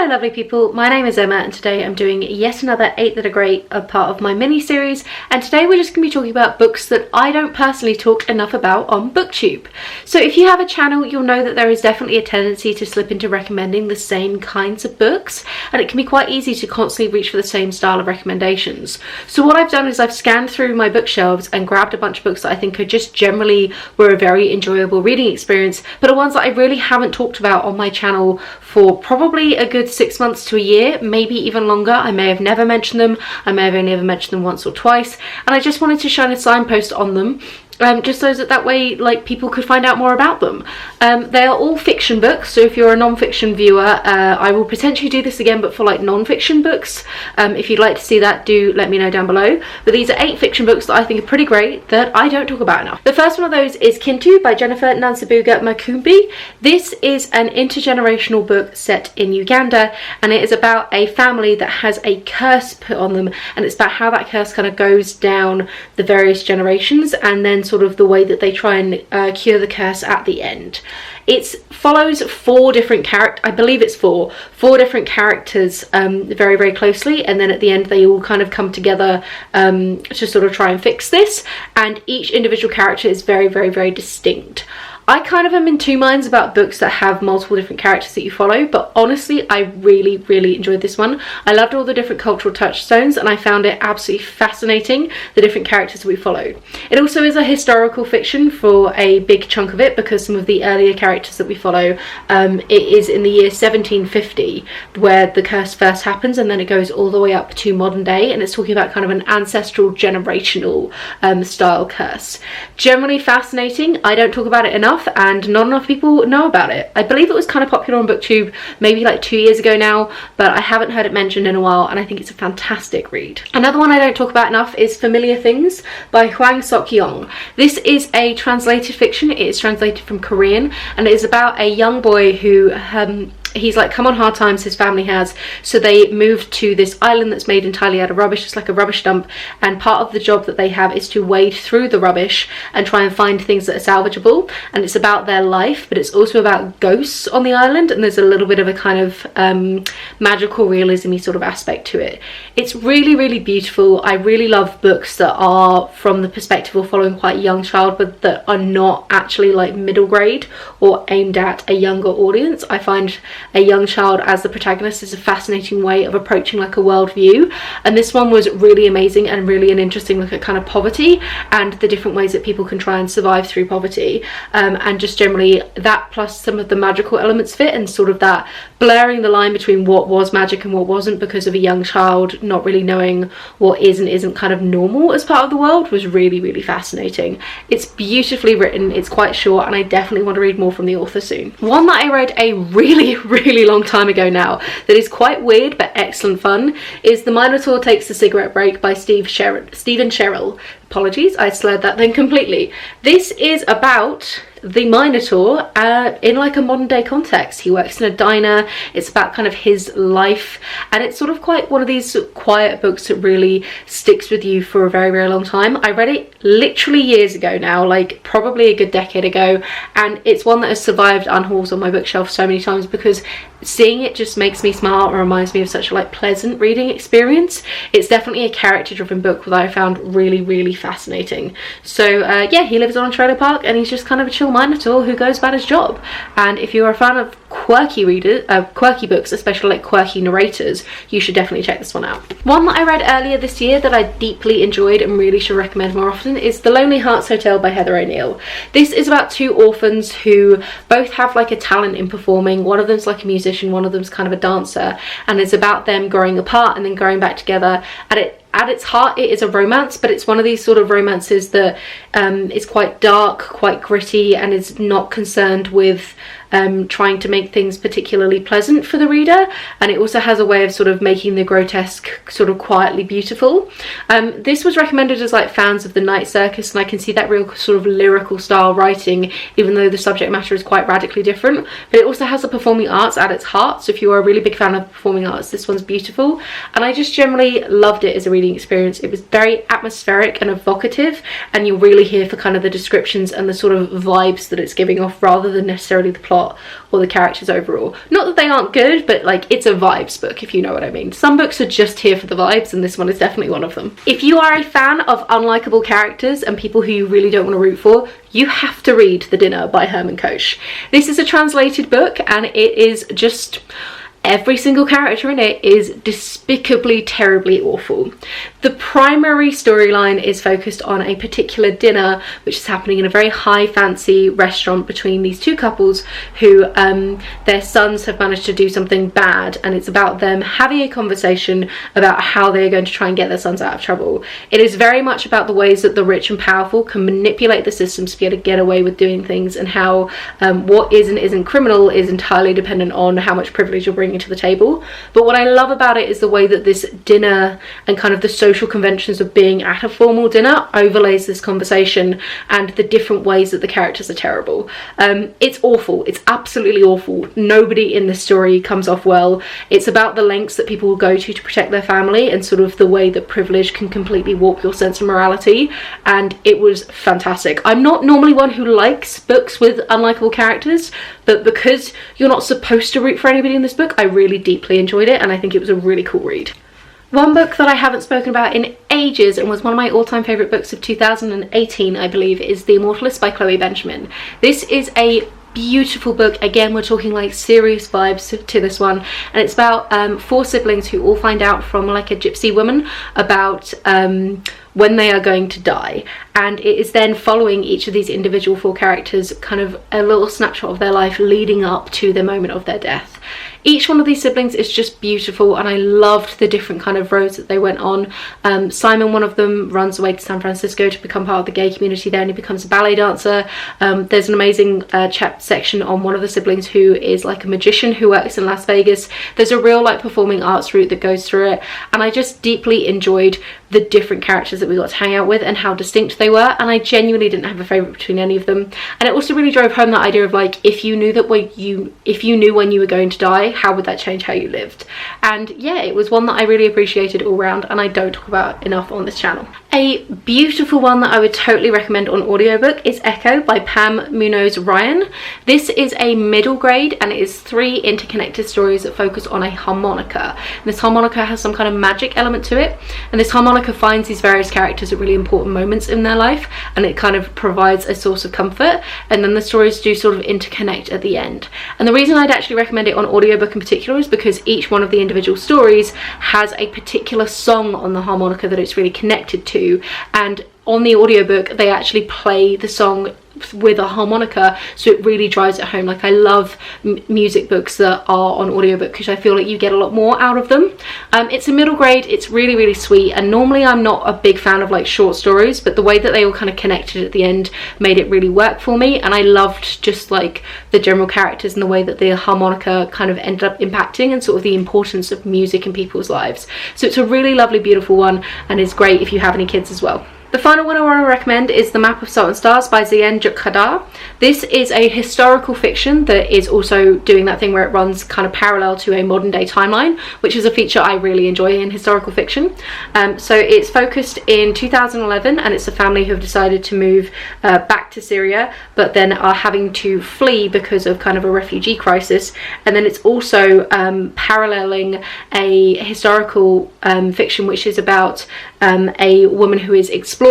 Hello lovely people, my name is Emma and today I'm doing yet another 8 That Are Great, a part of my mini-series, and today we're just going to be talking about books that I don't personally talk enough about on BookTube. So if you have a channel, you'll know that there is definitely a tendency to slip into recommending the same kinds of books, and it can be quite easy to constantly reach for the same style of recommendations. So what I've done is I've scanned through my bookshelves and grabbed a bunch of books that I think are just generally were a very enjoyable reading experience, but are ones that I really haven't talked about on my channel for probably a good 6 months to a year, maybe even longer. I may have never mentioned them, I may have only ever mentioned them once or twice, and I just wanted to shine a signpost on them. Just so that way like people could find out more about them. They are all fiction books, so if you're a non-fiction viewer, I will potentially do this again but for like non-fiction books. If you'd like to see that, do let me know down below. But these are 8 fiction books that I think are pretty great that I don't talk about enough. The first one of those is Kintu by Jennifer Nansubuga Makumbi. This is an intergenerational book set in Uganda, and it is about a family that has a curse put on them, and it's about how that curse kind of goes down the various generations and then sort of the way that they try and cure the curse at the end. It follows 4 different characters, I believe it's four different characters very, very closely, and then at the end they all kind of come together to sort of try and fix this, and each individual character is very, very, very distinct. I kind of am in 2 minds about books that have multiple different characters that you follow, but honestly I really, really enjoyed this one. I loved all the different cultural touchstones and I found it absolutely fascinating, the different characters that we followed. It also is a historical fiction for a big chunk of it, because some of the earlier characters that we follow, it is in the year 1750 where the curse first happens, and then it goes all the way up to modern day, and it's talking about kind of an ancestral generational style curse. Generally fascinating. I don't talk about it enough, and not enough people know about it. I believe it was kind of popular on BookTube maybe like 2 years ago now, but I haven't heard it mentioned in a while, and I think it's a fantastic read. Another one I don't talk about enough is Familiar Things by Hwang Sok-Yong. This is a translated fiction. It is translated from Korean, and it is about a young boy who he's like come on hard times, his family has, so they moved to this island that's made entirely out of rubbish. It's like a rubbish dump, and part of the job that they have is to wade through the rubbish and try and find things that are salvageable, and it's about their life, but it's also about ghosts on the island, and there's a little bit of a kind of magical realism-y sort of aspect to it. It's really, really beautiful. I really love books that are from the perspective of following quite a young child, but that are not actually like middle grade or aimed at a younger audience. I find a young child as the protagonist is a fascinating way of approaching like a world view, and this one was really amazing and really an interesting look at kind of poverty and the different ways that people can try and survive through poverty, and just generally that plus some of the magical elements fit, and sort of that blurring the line between what was magic and what wasn't because of a young child not really knowing what is and isn't kind of normal as part of the world was really, really fascinating. It's beautifully written, it's quite short, and I definitely want to read more from the author soon. One that I read a really long time ago now that is quite weird but excellent fun is The Minotaur Takes a Cigarette Break by Stephen Sherrill. Apologies, I slurred that then completely. This is about the Minotaur in like a modern day context. He works in a diner. It's about kind of his life, and it's sort of quite one of these quiet books that really sticks with you for a very, very long time. I read it literally years ago now, like probably a good decade ago, and it's one that has survived unhauls on my bookshelf so many times because seeing it just makes me smile and reminds me of such a like pleasant reading experience. It's definitely a character driven book that I found really, really fascinating. So yeah, he lives on a trailer park and he's just kind of a chill Minotaur who goes about his job, and if you're a fan of quirky books, especially like quirky narrators, you should definitely check this one out. One that I read earlier this year that I deeply enjoyed and really should recommend more often is The Lonely Hearts Hotel by Heather O'Neill. This is about 2 orphans who both have like a talent in performing. One of them's like a musician, one of them's kind of a dancer, and it's about them growing apart and then growing back together. At its heart, it is a romance, but it's one of these sort of romances that is quite dark, quite gritty, and is not concerned with trying to make things particularly pleasant for the reader, and it also has a way of sort of making the grotesque sort of quietly beautiful. This was recommended as like fans of the Night Circus, and I can see that real sort of lyrical style writing, even though the subject matter is quite radically different, but it also has the performing arts at its heart. So if you are a really big fan of performing arts, this one's beautiful, and I just generally loved it as a reading experience. It was very atmospheric and evocative, and you're really here for kind of the descriptions and the sort of vibes that it's giving off rather than necessarily the plot. plot or the characters overall. Not that they aren't good, but like it's a vibes book, if you know what I mean. Some books are just here for the vibes, and this one is definitely one of them. If you are a fan of unlikable characters and people who you really don't want to root for, you have to read The Dinner by Herman Koch. This is a translated book, and it is just... every single character in it is despicably, terribly awful. The primary storyline is focused on a particular dinner which is happening in a very high fancy restaurant between these two couples who their sons have managed to do something bad, and it's about them having a conversation about how they're going to try and get their sons out of trouble. It is very much about the ways that the rich and powerful can manipulate the systems to be able to get away with doing things, and how what is and isn't criminal is entirely dependent on how much privilege you're bringing to the table. But what I love about it is the way that this dinner and kind of the social conventions of being at a formal dinner overlays this conversation, and the different ways that the characters are terrible. It's awful. It's absolutely awful. Nobody in this story comes off well. It's about the lengths that people will go to protect their family, and sort of the way that privilege can completely warp your sense of morality, and it was fantastic. I'm not normally one who likes books with unlikable characters, but because you're not supposed to root for anybody in this book, I really deeply enjoyed it, and I think it was a really cool read. One book that I haven't spoken about in ages and was one of my all-time favourite books of 2018, I believe, is The Immortalists by Chloe Benjamin. This is a beautiful book. Again, we're talking like serious vibes to this one, and it's about 4 siblings who all find out from like a gypsy woman about when they are going to die, and it is then following each of these individual 4 characters, kind of a little snapshot of their life leading up to the moment of their death. Each one of these siblings is just beautiful, and I loved the different kind of roads that they went on. Simon, one of them, runs away to San Francisco to become part of the gay community there, and he becomes a ballet dancer. There's an amazing section on one of the siblings who is like a magician who works in Las Vegas. There's a real like performing arts route that goes through it, and I just deeply enjoyed the different characters that we got to hang out with and how distinct they were, and I genuinely didn't have a favourite between any of them. And it also really drove home that idea of like, if you knew when you were going to die, how would that change how you lived? And yeah, it was one that I really appreciated all round, and I don't talk about enough on this channel. A beautiful one that I would totally recommend on audiobook is Echo by Pam Munoz Ryan. This is a middle grade, and it is 3 interconnected stories that focus on a harmonica. And this harmonica has some kind of magic element to it, and this harmonica finds these various characters at really important moments in their life, and it kind of provides a source of comfort, and then the stories do sort of interconnect at the end. And the reason I'd actually recommend it on audiobook in particular is because each one of the individual stories has a particular song on the harmonica that it's really connected to, and on the audiobook they actually play the song with a harmonica, so it really drives it home. Like, I love music books that are on audiobook because I feel like you get a lot more out of them. It's a middle grade, it's really, really sweet, and normally I'm not a big fan of like short stories, but the way that they all kind of connected at the end made it really work for me, and I loved just like the general characters and the way that the harmonica kind of ended up impacting and sort of the importance of music in people's lives. So it's a really lovely, beautiful one, and is great if you have any kids as well. The final one I want to recommend is The Map of Salt and Stars by Zeyn Joukhadar. This is a historical fiction that is also doing that thing where it runs kind of parallel to a modern day timeline, which is a feature I really enjoy in historical fiction. So it's focused in 2011, and it's a family who have decided to move back to Syria, but then are having to flee because of kind of a refugee crisis. And then it's also paralleling a historical fiction which is about a woman who is exploring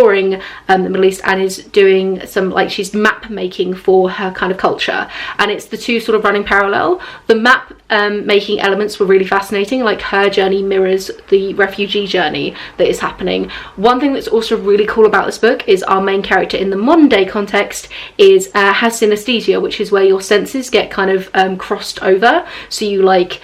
the Middle East and is doing some, like, she's map making for her kind of culture, and it's the two sort of running parallel. The map making elements were really fascinating, like her journey mirrors the refugee journey that is happening. One thing that's also really cool about this book is our main character in the modern day context is has synesthesia, which is where your senses get kind of crossed over, so you like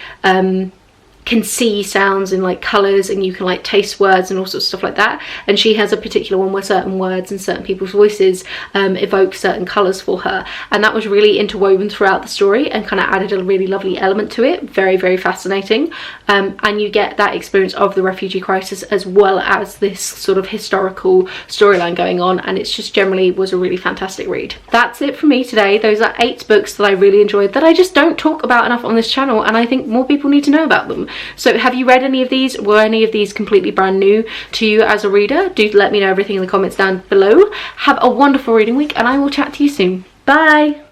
can see sounds and like colours, and you can like taste words and all sorts of stuff like that. And she has a particular one where certain words and certain people's voices evoke certain colours for her, and that was really interwoven throughout the story and kind of added a really lovely element to it. Very, very fascinating. And you get that experience of the refugee crisis as well as this sort of historical storyline going on, and it's just generally was a really fantastic read. That's it for me today. Those are 8 books that I really enjoyed that I just don't talk about enough on this channel, and I think more people need to know about them. So have you read any of these? Were any of these completely brand new to you as a reader? Do let me know everything in the comments down below. Have a wonderful reading week, and I will chat to you soon. Bye!